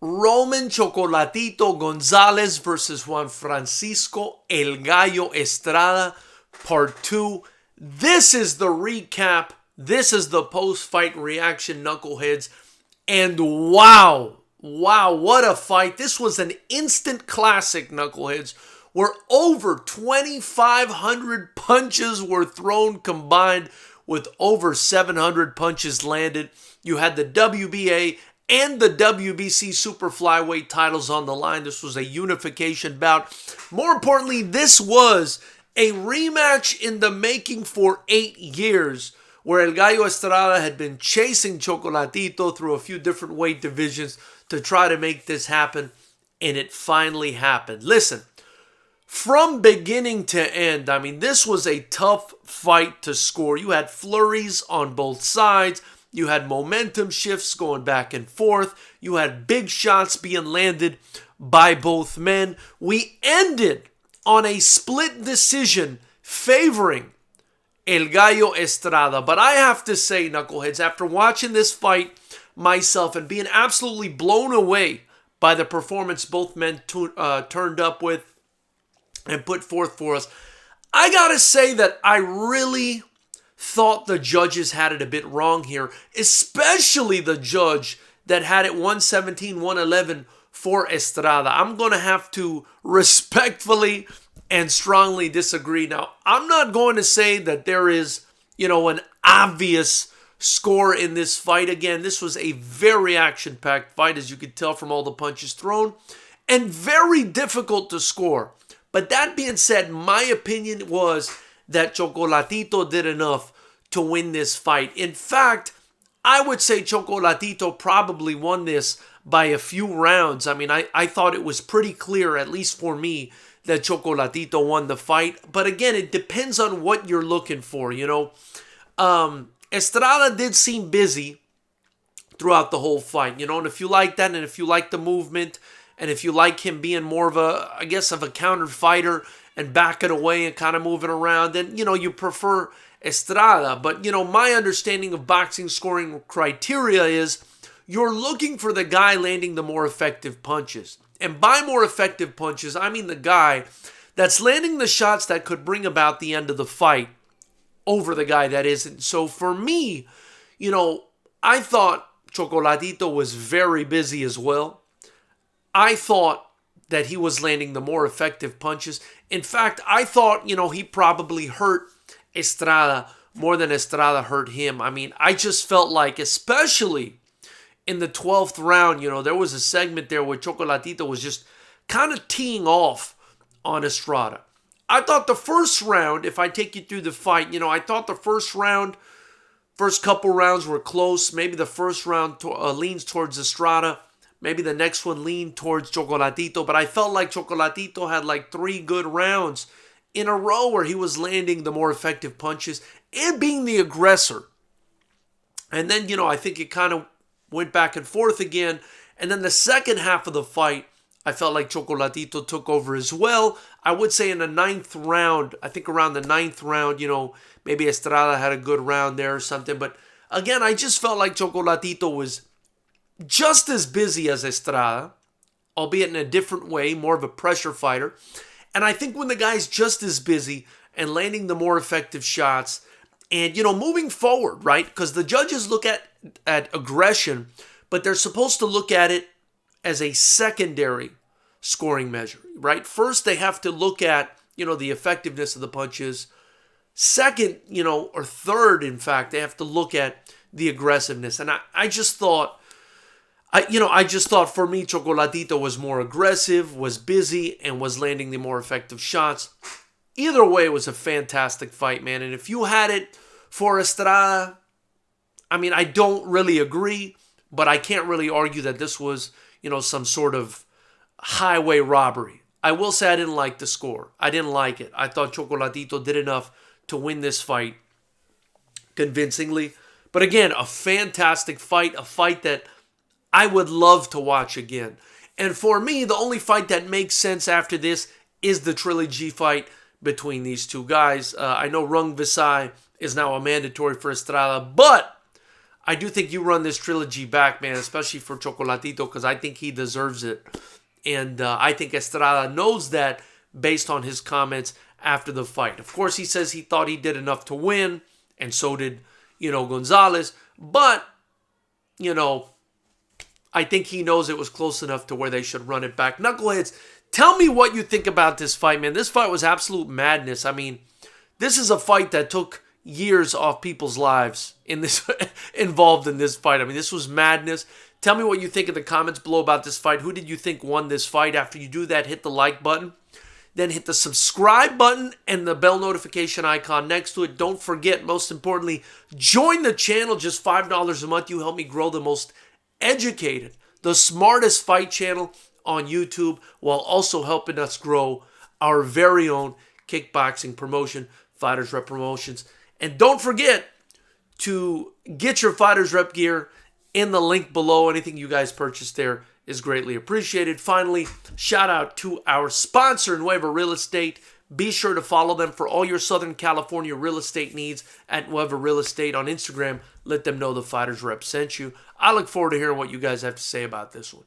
Roman Chocolatito Gonzalez versus Juan Francisco El Gallo Estrada, Part 2. This is the recap. This is the post-fight reaction, knuckleheads. And wow, what a fight. This was an instant classic, knuckleheads, where over 2,500 punches were thrown combined with over 700 punches landed. You had the WBA and the WBC super flyweight titles on the line. This was a unification bout. More importantly, this was a rematch in the making for 8 years, where El Gallo Estrada had been chasing Chocolatito through a few different weight divisions to try to make this happen, and it finally happened. Listen, from beginning to end, I mean, this was a tough fight to score. You had flurries on both sides. You had momentum shifts going back and forth. You had big shots being landed by both men. We ended on a split decision favoring El Gallo Estrada. But I have to say, knuckleheads, after watching this fight myself and being absolutely blown away by the performance both men turned up with and put forth for us, I gotta say that I really thought the judges had it a bit wrong here, especially the judge that had it 117-111 for Estrada. I'm going to have to respectfully and strongly disagree. Now, I'm not going to say that there is, an obvious score in this fight. Again, this was a very action-packed fight, as you could tell from all the punches thrown, and very difficult to score. But that being said, my opinion was that Chocolatito did enough to win this fight. In fact, I would say Chocolatito probably won this by a few rounds. I mean, I thought it was pretty clear, at least for me, that Chocolatito won the fight. But again, it depends on what you're looking for, Estrada did seem busy throughout the whole fight, and if you like that, and if you like the movement, and if you like him being more of a counter fighter and backing away and kind of moving around, then, you prefer Estrada. But, my understanding of boxing scoring criteria is you're looking for the guy landing the more effective punches. And by more effective punches, I mean the guy that's landing the shots that could bring about the end of the fight over the guy that isn't. So for me, I thought Chocolatito was very busy as well. I thought that he was landing the more effective punches. In fact, I thought, he probably hurt Estrada more than Estrada hurt him. I mean, I just felt like, especially in the 12th round, there was a segment there where Chocolatito was just kind of teeing off on Estrada. I thought the first round, if I take you through the fight, I thought the first couple rounds were close. Maybe the first round leans towards Estrada. Maybe the next one leaned towards Chocolatito. But I felt like Chocolatito had like 3 good rounds in a row where he was landing the more effective punches and being the aggressor. And then, I think it kind of went back and forth again. And then the second half of the fight, I felt like Chocolatito took over as well. I would say in the 9th round, I think around the 9th round, maybe Estrada had a good round there or something. But again, I just felt like Chocolatito was just as busy as Estrada, albeit in a different way, more of a pressure fighter. And I think when the guy's just as busy and landing the more effective shots and, moving forward, right? Because the judges look at aggression, but they're supposed to look at it as a secondary scoring measure, right? First, they have to look at, the effectiveness of the punches. Second, or third, in fact, they have to look at the aggressiveness. And I just thought, for me, Chocolatito was more aggressive, was busy, and was landing the more effective shots. Either way, it was a fantastic fight, man. And if you had it for Estrada, I mean, I don't really agree, but I can't really argue that this was, some sort of highway robbery. I will say I didn't like the score. I didn't like it. I thought Chocolatito did enough to win this fight convincingly. But again, a fantastic fight, a fight that I would love to watch again. And for me, the only fight that makes sense after this is the trilogy fight between these two guys. I know Rung Visai is now a mandatory for Estrada, but I do think you run this trilogy back, man, especially for Chocolatito, because I think he deserves it. And I think Estrada knows that based on his comments after the fight. Of course, he says he thought he did enough to win, and so did, Gonzalez. But, I think he knows it was close enough to where they should run it back. Knuckleheads, tell me what you think about this fight, man. This fight was absolute madness. I mean, this is a fight that took years off people's lives involved in this fight. I mean, this was madness. Tell me what you think in the comments below about this fight. Who did you think won this fight? After you do that, hit the like button. Then hit the subscribe button and the bell notification icon next to it. Don't forget, most importantly, join the channel. Just $5 a month. You help me grow the most educated, the smartest fight channel on YouTube, while also helping us grow our very own kickboxing promotion, Fighters Rep Promotions. And don't forget to get your Fighters Rep gear in the link below. Anything you guys purchase there is greatly appreciated. Finally, shout out to our sponsor, Nueva Real Estate. Be sure to follow them for all your Southern California real estate needs at Nueva Real Estate on Instagram. Let them know the Fighters Rep sent you. I look forward to hearing what you guys have to say about this one.